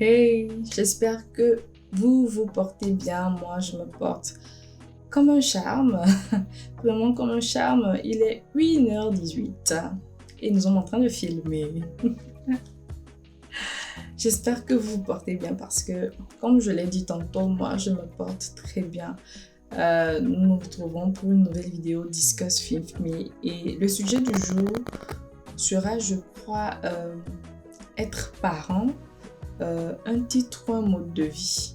Hey, j'espère que vous portez bien. Moi, je me porte comme un charme. Vraiment comme un charme. Il est 1h18 et nous sommes en train de filmer. J'espère que vous vous portez bien parce que, comme je l'ai dit tantôt, moi, je me porte très bien. Nous nous retrouvons pour une nouvelle vidéo Discuss With Me et le sujet du jour sera, je crois, être parent. Un titre ou un mode de vie.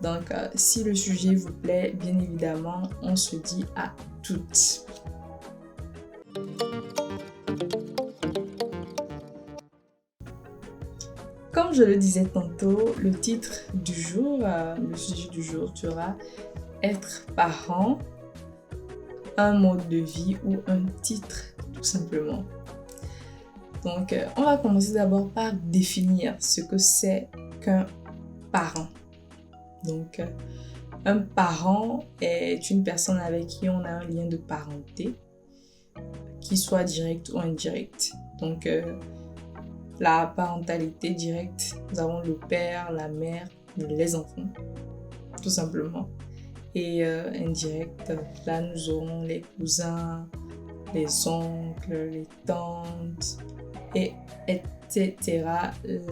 Donc, si le sujet vous plaît, bien évidemment, on se dit à toutes. Comme je le disais tantôt, le titre du jour, le sujet du jour sera être parent, un mode de vie ou un titre, tout simplement. Donc, on va commencer d'abord par définir ce que c'est qu'un parent. Donc, un parent est une personne avec qui on a un lien de parenté, qu'il soit direct ou indirect. Donc, la parentalité directe, nous avons le père, la mère, les enfants, tout simplement. Et indirect, là, nous aurons les cousins, les oncles, les tantes, et etc.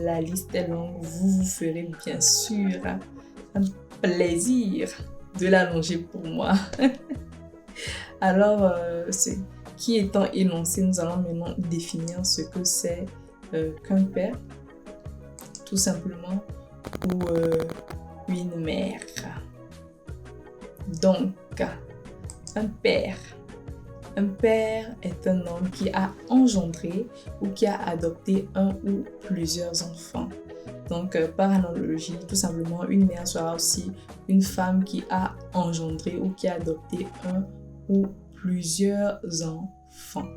La liste est longue. Vous ferez bien sûr un plaisir de l'allonger pour moi. Alors, qui étant énoncé, nous allons maintenant définir ce que c'est qu'un père, tout simplement, ou une mère. Donc, un père. Un père est un homme qui a engendré ou qui a adopté un ou plusieurs enfants. Donc, par analogie, tout simplement, une mère sera aussi une femme qui a engendré ou qui a adopté un ou plusieurs enfants.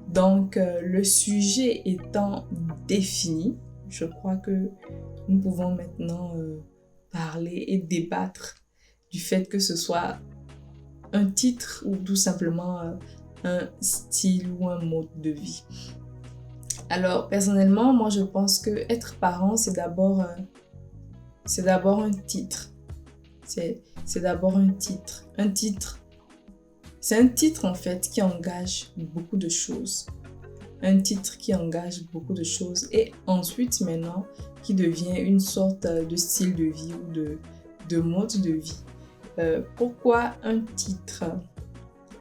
Donc, le sujet étant défini, je crois que nous pouvons maintenant parler et débattre du fait que ce soit un titre ou tout simplement un style ou un mode de vie. Alors, personnellement, moi, je pense que être parent, c'est d'abord un titre. C'est d'abord un titre. Un titre, c'est un titre, en fait, qui engage beaucoup de choses. Un titre qui engage beaucoup de choses et ensuite, maintenant, qui devient une sorte de style de vie ou de mode de vie. Pourquoi un titre?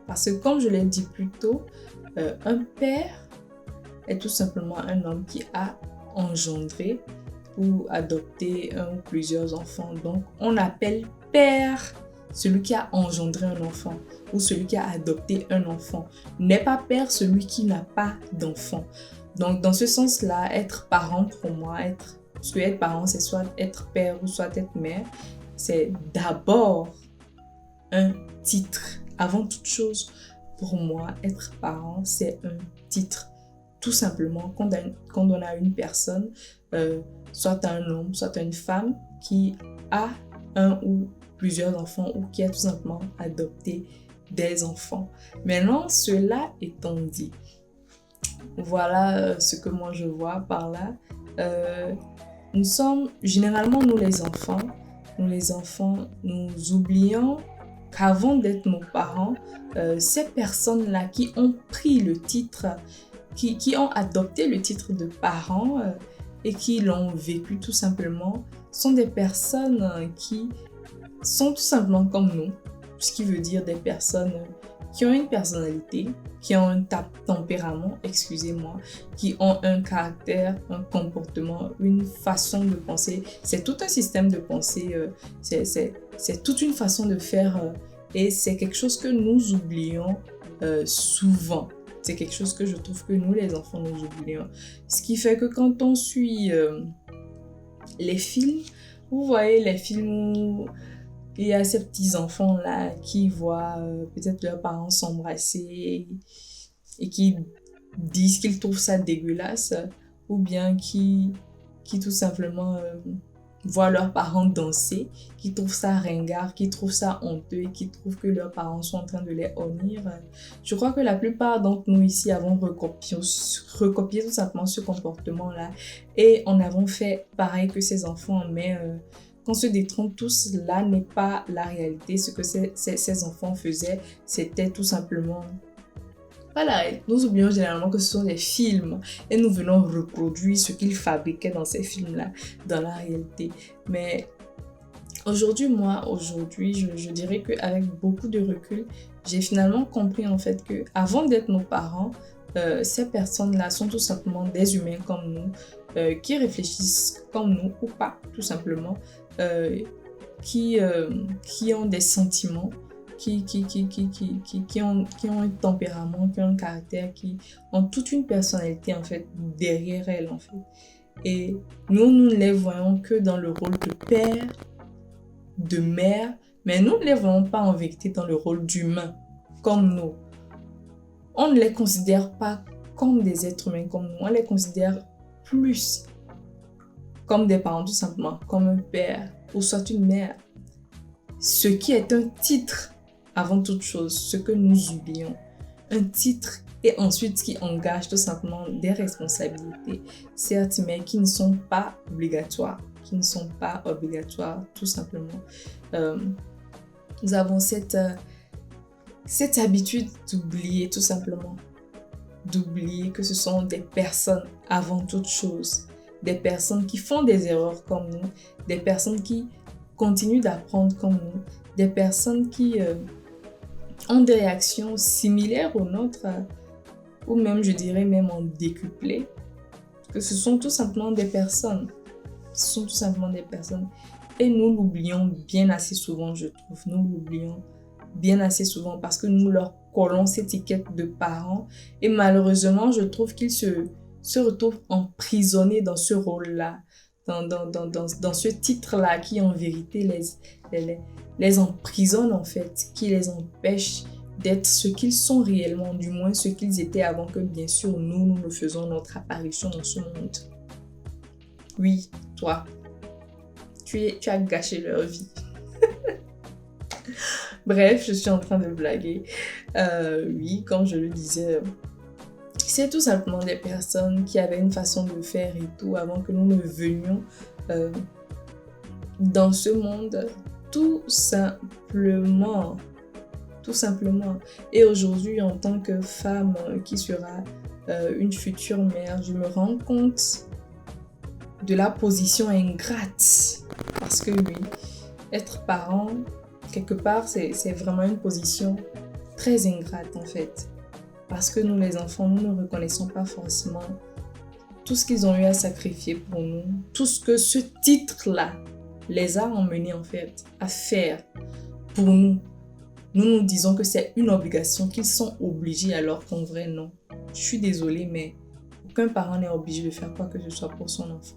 Parce que, comme je l'ai dit plus tôt, un père est tout simplement un homme qui a engendré ou adopté un ou plusieurs enfants. Donc, on appelle père celui qui a engendré un enfant ou celui qui a adopté un enfant. N'est pas père celui qui n'a pas d'enfant. Donc, dans ce sens-là, être parent pour moi, parce que être parent, c'est soit être père ou soit être mère, c'est d'abord un titre. Avant toute chose, pour moi, être parent, c'est un titre. Tout simplement, quand on a une personne, soit un homme, soit une femme, qui a un ou plusieurs enfants ou qui a tout simplement adopté des enfants. Maintenant, cela étant dit, voilà ce que moi je vois par là. Nous sommes, généralement, nous les enfants, nous oublions qu'avant d'être nos parents, ces personnes-là qui ont pris le titre, qui ont adopté le titre de parents et qui l'ont vécu tout simplement, sont des personnes qui sont tout simplement comme nous, ce qui veut dire des personnes qui ont une personnalité, qui ont un tempérament, excusez-moi, qui ont un caractère, un comportement, une façon de penser. C'est tout un système de pensée, c'est toute une façon de faire et c'est quelque chose que nous oublions souvent. C'est quelque chose que je trouve que nous, les enfants, nous oublions. Ce qui fait que quand on suit les films, vous voyez les films où il y a ces petits enfants-là qui voient peut-être leurs parents s'embrasser et qui disent qu'ils trouvent ça dégueulasse ou bien qui tout simplement voir leurs parents danser, qui trouvent ça ringard, qui trouvent ça honteux et qui trouvent que leurs parents sont en train de les honnir. Je crois que la plupart d'entre nous ici avons recopié tout simplement ce comportement-là et en avons fait pareil que ces enfants, mais qu'on se détrompe tous, là n'est pas la réalité. Ce que ces enfants faisaient, c'était tout simplement voilà, nous oublions généralement que ce sont des films et nous venons reproduire ce qu'ils fabriquaient dans ces films-là, dans la réalité. Mais aujourd'hui, je dirais qu'avec beaucoup de recul, j'ai finalement compris en fait que avant d'être nos parents, ces personnes-là sont tout simplement des humains comme nous, qui réfléchissent comme nous ou pas, tout simplement, euh, qui ont des sentiments qui ont un tempérament, qui ont un caractère, qui ont toute une personnalité en fait derrière elles en fait. Et nous ne les voyons que dans le rôle de père, de mère, mais nous ne les voyons pas en vérité dans le rôle d'humain, comme nous. On ne les considère pas comme des êtres humains comme nous, on les considère plus comme des parents tout simplement, comme un père ou soit une mère. Ce qui est un titre avant toute chose, ce que nous oublions. Un titre et ensuite qui engage tout simplement des responsabilités, certes, mais qui ne sont pas obligatoires. Tout simplement. Nous avons cette habitude d'oublier tout simplement. D'oublier que ce sont des personnes avant toute chose. Des personnes qui font des erreurs comme nous. Des personnes qui continuent d'apprendre comme nous. Des personnes qui ont des réactions similaires aux nôtres, ou même, je dirais, même en décuplé. Que ce sont tout simplement des personnes. Et nous l'oublions bien assez souvent, je trouve. Nous l'oublions bien assez souvent parce que nous leur collons cette étiquette de parents. Et malheureusement, je trouve qu'ils se retrouvent emprisonnés dans ce rôle-là, dans ce titre-là qui, en vérité, les emprisonne en fait, qui les empêche d'être ce qu'ils sont réellement, du moins ce qu'ils étaient avant que bien sûr nous ne faisons notre apparition dans ce monde. Oui, toi, tu as gâché leur vie. Bref, je suis en train de blaguer. Oui, comme je le disais, c'est tout simplement des personnes qui avaient une façon de faire et tout avant que nous ne venions dans ce monde. Tout simplement. Et aujourd'hui, en tant que femme qui sera une future mère, je me rends compte de la position ingrate. Parce que oui, être parent, quelque part, c'est vraiment une position très ingrate en fait. Parce que nous, les enfants, nous ne reconnaissons pas forcément tout ce qu'ils ont eu à sacrifier pour nous. Tout ce que ce titre-là les a emmenés en fait à faire pour nous. Nous disons que c'est une obligation, qu'ils sont obligés alors qu'en vrai non. Je suis désolée mais aucun parent n'est obligé de faire quoi que ce soit pour son enfant.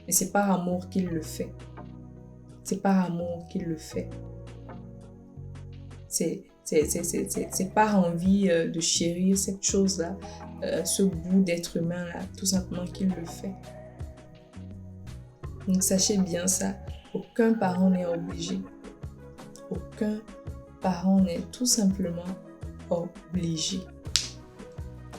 Et c'est par amour qu'il le fait. C'est par envie de chérir cette chose-là, ce bout d'être humain-là, tout simplement qu'il le fait. Donc sachez bien ça, aucun parent n'est obligé. Aucun parent n'est tout simplement obligé.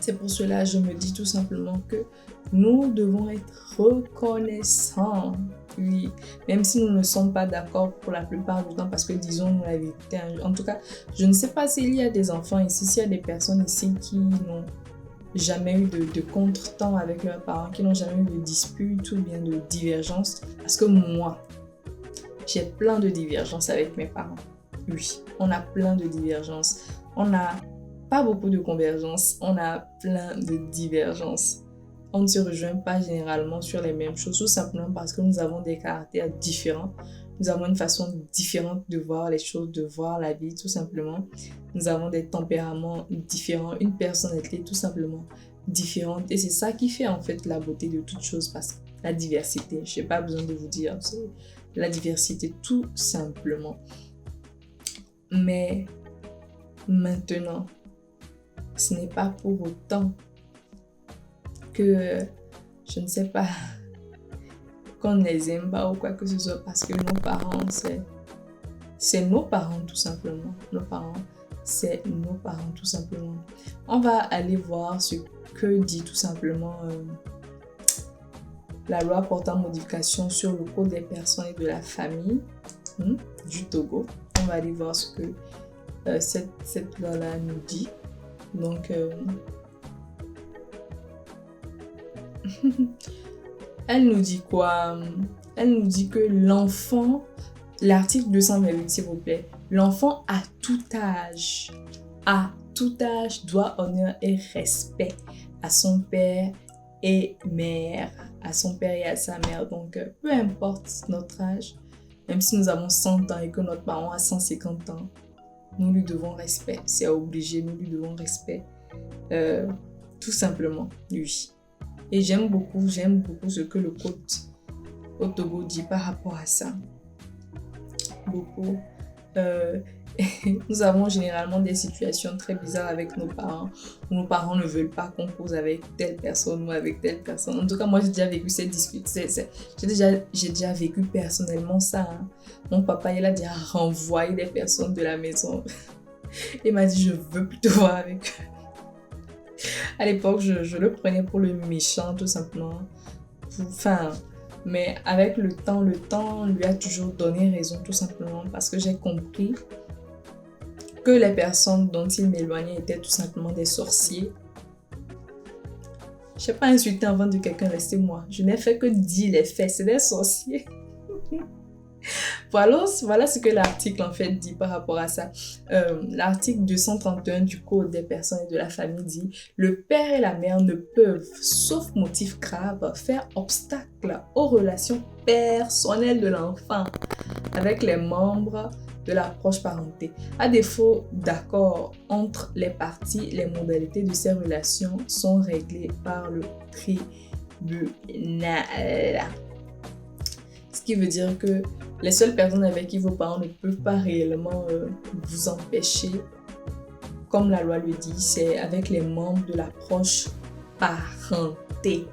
C'est pour cela que je me dis tout simplement que nous devons être reconnaissants. Oui, même si nous ne sommes pas d'accord pour la plupart du temps, parce que disons-nous la vérité. En tout cas, je ne sais pas s'il y a des enfants ici, s'il y a des personnes ici qui n'ont jamais eu de contretemps avec leurs parents, qui n'ont jamais eu de disputes ou bien de divergences. Parce que moi, j'ai plein de divergences avec mes parents. Oui, on a plein de divergences. On n'a pas beaucoup de convergences, on a plein de divergences. On ne se rejoint pas généralement sur les mêmes choses, tout simplement parce que nous avons des caractères différents. Nous avons une façon différente de voir les choses, de voir la vie, tout simplement. Nous avons des tempéraments différents, une personnalité tout simplement différente. Et c'est ça qui fait en fait la beauté de toute chose, parce que la diversité, je n'ai pas besoin de vous dire, c'est la diversité tout simplement. Mais maintenant, ce n'est pas pour autant que, je ne sais pas, qu'on ne les aime pas ou quoi que ce soit, parce que nos parents, c'est nos parents tout simplement. Nos parents, c'est nos parents tout simplement. On va aller voir ce que dit tout simplement la loi portant modification sur le code des personnes et de la famille du Togo. On va aller voir ce que cette loi-là nous dit. Donc, elle nous dit quoi? Elle nous dit que l'enfant, l'article 228 s'il vous plaît, l'enfant à tout âge doit honneur et respect à son père et mère, à son père et à sa mère. Donc, peu importe notre âge, même si nous avons 100 ans et que notre parent a 150 ans, nous lui devons respect. C'est obligé, nous lui devons respect. Tout simplement, lui. Et j'aime beaucoup ce que le code au Togo dit par rapport à ça. Beaucoup. Nous avons généralement des situations très bizarres avec nos parents, où nos parents ne veulent pas qu'on cause avec telle personne ou avec telle personne. En tout cas, moi, j'ai déjà vécu cette discussion. J'ai déjà vécu personnellement ça. Hein. Mon papa, il a déjà renvoyé des personnes de la maison. Il m'a dit, je veux plutôt voir avec eux. À l'époque, je le prenais pour le méchant, tout simplement. Mais avec le temps lui a toujours donné raison, tout simplement, parce que j'ai compris que les personnes dont il m'éloignait étaient tout simplement des sorciers. Je n'ai pas insulté en de quelqu'un, laissez-moi. Je n'ai fait que dire les faits, c'est des sorciers. Voilà ce que l'article en fait dit par rapport à ça. L'article 231 du Code des personnes et de la famille dit « Le père et la mère ne peuvent, sauf motif grave, faire obstacle aux relations personnelles de l'enfant avec les membres de la proche parenté. À défaut d'accord entre les parties, les modalités de ces relations sont réglées par le tribunal. » Ce qui veut dire que les seules personnes avec qui vos parents ne peuvent pas réellement vous empêcher, comme la loi le dit, c'est avec les membres de la proche parenté.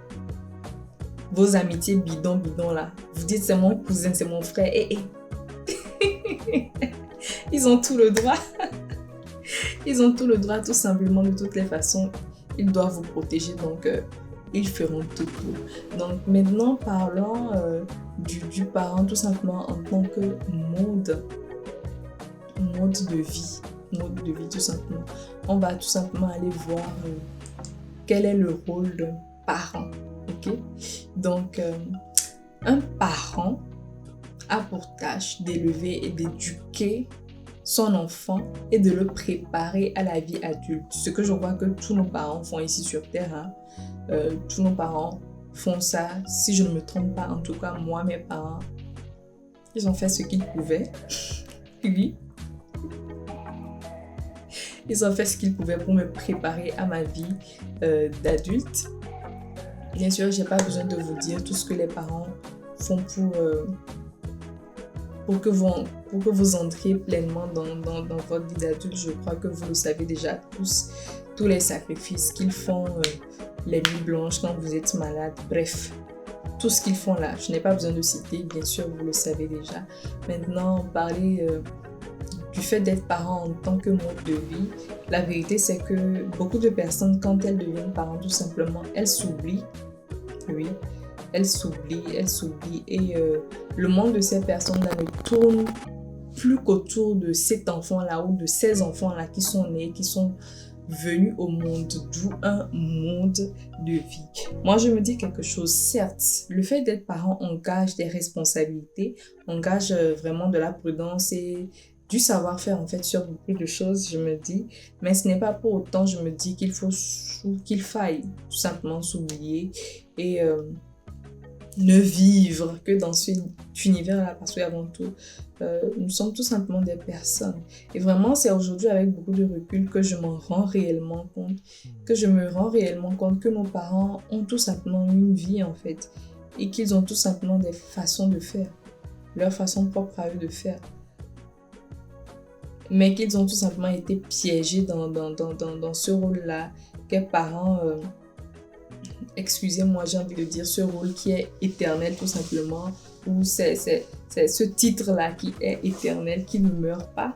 Vos amitiés bidon là. Vous dites c'est mon cousin, c'est mon frère. Ils ont tout le droit. Ils ont tout le droit tout simplement de toutes les façons. Ils doivent vous protéger donc ils feront tout pour. Donc maintenant parlons du parent tout simplement en tant que mode de vie. Mode de vie tout simplement. On va tout simplement aller voir quel est le rôle d'un parent. Ok? Donc un parent a pour tâche d'élever et d'éduquer son enfant et de le préparer à la vie adulte. Ce que je vois que tous nos parents font ici sur Terre. Hein. Tous nos parents font ça. Si je ne me trompe pas, en tout cas, moi, mes parents, ils ont fait ce qu'ils pouvaient. Oui. Ils ont fait ce qu'ils pouvaient pour me préparer à ma vie d'adulte. Bien sûr, je n'ai pas besoin de vous dire tout ce que les parents font pour que vous entriez pleinement dans votre vie d'adulte. Je crois que vous le savez déjà tous les sacrifices qu'ils font, les nuits blanches quand vous êtes malade, bref, tout ce qu'ils font là. Je n'ai pas besoin de citer, bien sûr, vous le savez déjà. Maintenant, parler du fait d'être parent en tant que mode de vie, la vérité c'est que beaucoup de personnes, quand elles deviennent parents, tout simplement, elles s'oublient. Oui. Elles s'oublient et le monde de ces personnes-là ne tourne plus qu'autour de cet enfant-là ou de ces enfants-là qui sont nés, qui sont venus au monde, d'où un monde de vie. Moi, je me dis quelque chose, certes, le fait d'être parent engage des responsabilités, engage vraiment de la prudence et du savoir-faire en fait sur beaucoup de choses, je me dis, mais ce n'est pas pour autant, je me dis qu'il faille tout simplement s'oublier et ne vivre que dans cet univers-là, parce qu'avant tout, nous sommes tout simplement des personnes. Et vraiment, c'est aujourd'hui avec beaucoup de recul que je m'en rends réellement compte, que nos parents ont tout simplement une vie en fait, et qu'ils ont tout simplement des façons de faire, leur façon propre à eux de faire. Mais qu'ils ont tout simplement été piégés dans ce rôle-là, que parents excusez-moi, j'ai envie de dire, ce rôle qui est éternel tout simplement, ou c'est ce titre-là qui est éternel, qui ne meurt pas.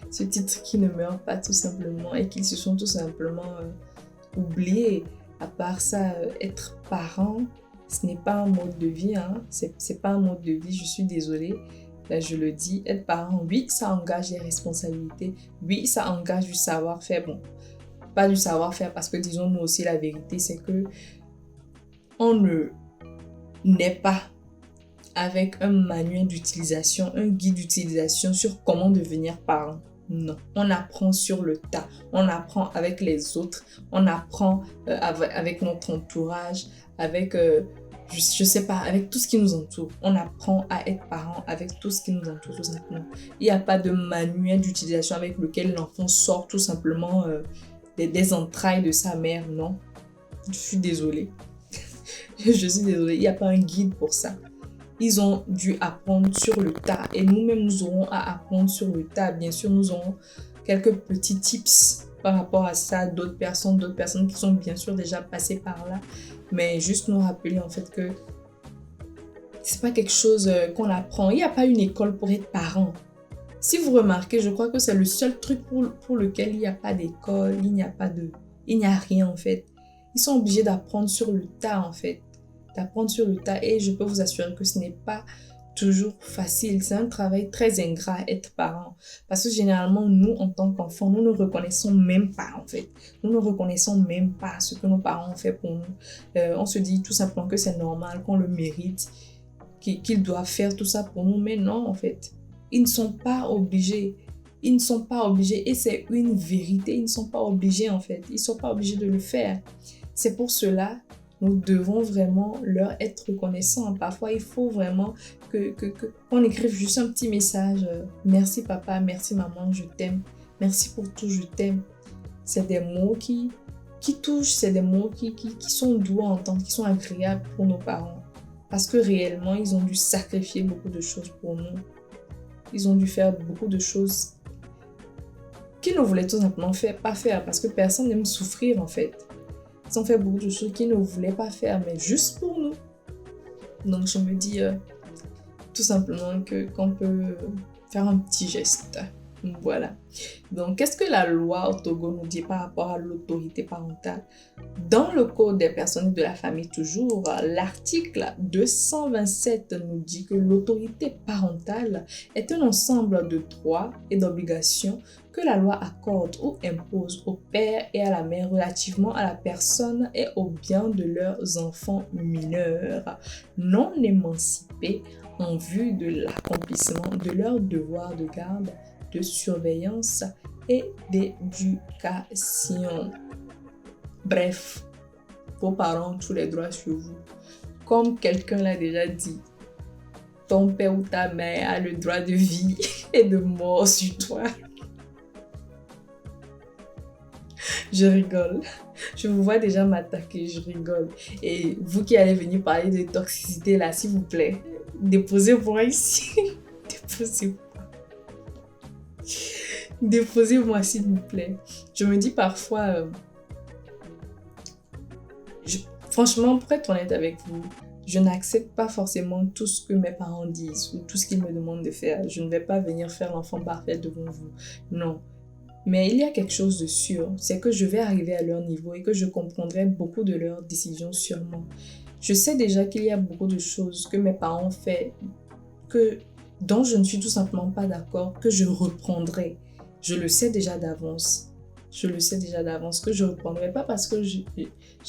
Ce titre qui ne meurt pas tout simplement et qu'ils se sont tout simplement oubliés. À part ça, être parent, ce n'est pas un mode de vie, hein. C'est pas un mode de vie, je suis désolée. Là, je le dis, être parent, oui, ça engage des responsabilités, oui, ça engage du savoir-faire. Bon, pas du savoir-faire parce que disons-nous aussi la vérité, c'est que on ne naît pas avec un manuel d'utilisation, un guide d'utilisation sur comment devenir parent. Non, on apprend sur le tas, on apprend avec les autres, on apprend avec notre entourage, avec, je sais pas, avec tout ce qui nous entoure. On apprend à être parent avec tout ce qui nous entoure tout simplement. Il n'y a pas de manuel d'utilisation avec lequel l'enfant sort tout simplement des entrailles de sa mère, non. Je suis désolée. Je suis désolée, il n'y a pas un guide pour ça. Ils ont dû apprendre sur le tas et nous-mêmes, nous aurons à apprendre sur le tas. Bien sûr, nous aurons quelques petits tips par rapport à ça, d'autres personnes qui sont bien sûr déjà passées par là. Mais juste nous rappeler en fait que c'est pas quelque chose qu'on apprend. Il n'y a pas une école pour être parent. Si vous remarquez, je crois que c'est le seul truc pour lequel il n'y a pas d'école, il n'y a rien en fait. Ils sont obligés d'apprendre sur le tas en fait. D'apprendre sur le tas et je peux vous assurer que ce n'est pas toujours facile. C'est un travail très ingrat être parent parce que généralement nous en tant qu'enfants nous ne reconnaissons même pas en fait. Nous ne reconnaissons même pas ce que nos parents ont fait pour nous. On se dit tout simplement que c'est normal, qu'on le mérite, qu'ils doivent faire tout ça pour nous, mais non en fait. Ils ne sont pas obligés. Ils ne sont pas obligés et c'est une vérité. Ils ne sont pas obligés en fait. Ils ne sont pas obligés de le faire. C'est pour cela nous devons vraiment leur être reconnaissants. Parfois, il faut vraiment qu'on écrive juste un petit message. Merci papa, merci maman, je t'aime. Merci pour tout, je t'aime. C'est des mots qui touchent, c'est des mots qui sont doux à entendre, qui sont agréables pour nos parents. Parce que réellement, ils ont dû sacrifier beaucoup de choses pour nous. Ils ont dû faire beaucoup de choses qu'ils ne voulaient tout simplement pas faire parce que personne n'aime souffrir en fait. Ils ont fait beaucoup de choses qu'ils ne voulaient pas faire, mais juste pour nous. Donc je me dis tout simplement qu'on peut faire un petit geste. Voilà. Donc qu'est-ce que la loi au Togo nous dit par rapport à l'autorité parentale? Dans le Code des personnes et de la famille toujours, l'article 227 nous dit que l'autorité parentale est un ensemble de droits et d'obligations que la loi accorde ou impose au père et à la mère relativement à la personne et aux biens de leurs enfants mineurs non émancipés en vue de l'accomplissement de leurs devoirs de garde, de surveillance et d'éducation. Bref, vos parents ont tous les droits sur vous. Comme quelqu'un l'a déjà dit, ton père ou ta mère a le droit de vie et de mort sur toi. Je rigole. Je vous vois déjà m'attaquer, je rigole. Et vous qui allez venir parler de toxicité là, s'il vous plaît, déposez-moi ici. Déposez-moi. Déposez-moi s'il vous plaît. Je me dis parfois, franchement, pour être honnête avec vous, je n'accepte pas forcément tout ce que mes parents disent ou tout ce qu'ils me demandent de faire. Je ne vais pas venir faire l'enfant parfait devant vous. Non. Mais il y a quelque chose de sûr, c'est que je vais arriver à leur niveau et que je comprendrai beaucoup de leurs décisions sûrement. Je sais déjà qu'il y a beaucoup de choses que mes parents ont fait dont je ne suis tout simplement pas d'accord, que je reprendrai. Je le sais déjà d'avance. Je le sais déjà d'avance que je ne reprendrai pas parce que j'ai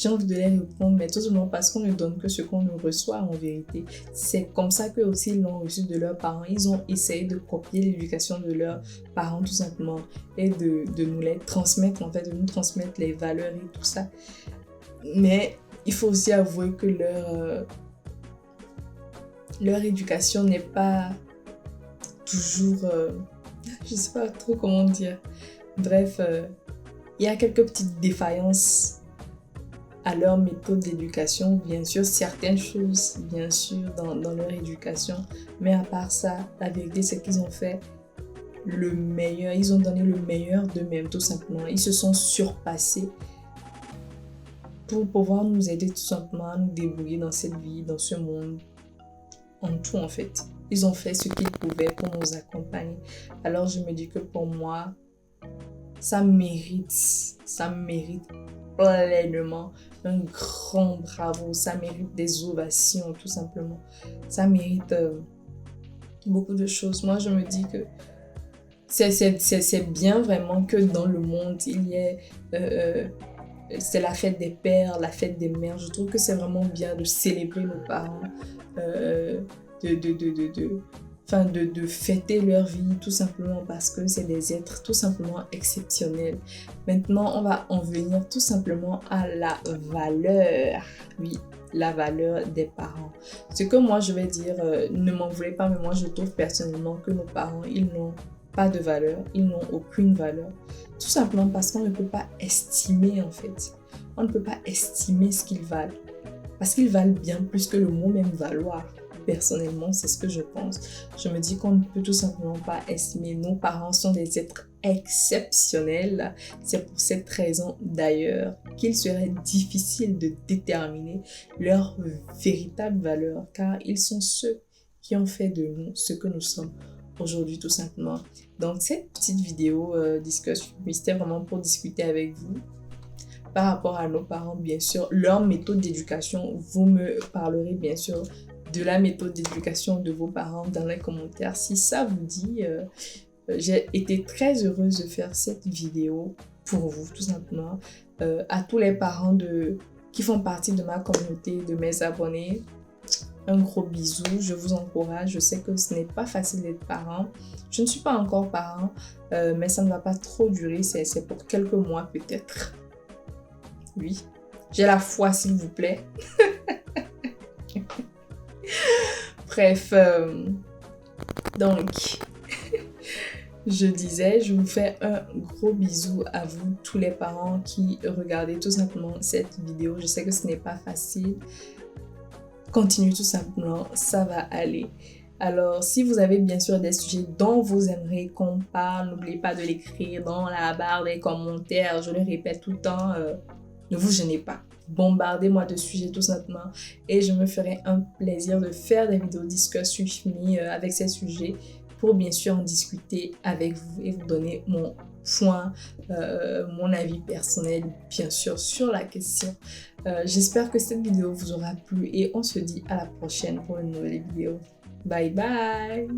envie de les reprendre, mais tout simplement parce qu'on ne donne que ce qu'on nous reçoit en vérité. C'est comme ça qu'eux aussi ils l'ont reçu de leurs parents. Ils ont essayé de copier l'éducation de leurs parents tout simplement et de nous les transmettre, en fait, de nous transmettre les valeurs et tout ça. Mais il faut aussi avouer que leur éducation n'est pas toujours... je ne sais pas trop comment dire. Bref, il y a quelques petites défaillances à leur méthode d'éducation. Bien sûr, certaines choses, bien sûr, dans leur éducation. Mais à part ça, la vérité, c'est qu'ils ont fait le meilleur. Ils ont donné le meilleur d'eux-mêmes, tout simplement. Ils se sont surpassés pour pouvoir nous aider tout simplement à nous débrouiller dans cette vie, dans ce monde, en tout en fait. Ils ont fait ce qu'ils pouvaient pour nous accompagner. Alors je me dis que pour moi, ça mérite pleinement un grand bravo, ça mérite des ovations tout simplement. Ça mérite beaucoup de choses. Moi je me dis que c'est bien vraiment que dans le monde, il y ait... c'est la fête des pères, la fête des mères. Je trouve que c'est vraiment bien de célébrer nos parents, de fêter leur vie tout simplement parce que c'est des êtres tout simplement exceptionnels. Maintenant, on va en venir tout simplement à la valeur. Oui, la valeur des parents. Ce que moi je vais dire, ne m'en voulez pas, mais moi je trouve personnellement que nos parents, ils n'ont pas de valeur, ils n'ont aucune valeur. Tout simplement parce qu'on ne peut pas estimer en fait. On ne peut pas estimer ce qu'ils valent. Parce qu'ils valent bien plus que le mot même valoir. Personnellement, c'est ce que je pense. Je me dis qu'on ne peut tout simplement pas estimer. Nos parents sont des êtres exceptionnels. C'est pour cette raison d'ailleurs qu'il serait difficile de déterminer leur véritable valeur, car ils sont ceux qui ont fait de nous ce que nous sommes aujourd'hui tout simplement. Donc cette petite vidéo discussion, c'était vraiment pour discuter avec vous par rapport à nos parents, bien sûr, leur méthode d'éducation. Vous me parlerez bien sûr de la méthode d'éducation de vos parents dans les commentaires. Si ça vous dit, j'ai été très heureuse de faire cette vidéo pour vous, tout simplement. À tous les parents qui font partie de ma communauté, de mes abonnés, un gros bisou, je vous encourage. Je sais que ce n'est pas facile d'être parent. Je ne suis pas encore parent, mais ça ne va pas trop durer, c'est pour quelques mois peut-être. Oui, j'ai la foi s'il vous plaît. Bref, donc, je disais, je vous fais un gros bisou à vous, tous les parents qui regardez tout simplement cette vidéo. Je sais que ce n'est pas facile. Continuez tout simplement, ça va aller. Alors, si vous avez bien sûr des sujets dont vous aimeriez qu'on parle, n'oubliez pas de l'écrire dans la barre des commentaires. Je le répète tout le temps, ne vous gênez pas. Bombardez-moi de sujets tout simplement et je me ferai un plaisir de faire des vidéos discussion avec ces sujets pour bien sûr en discuter avec vous et vous donner mon point, mon avis personnel bien sûr sur la question. J'espère que cette vidéo vous aura plu et on se dit à la prochaine pour une nouvelle vidéo. Bye bye!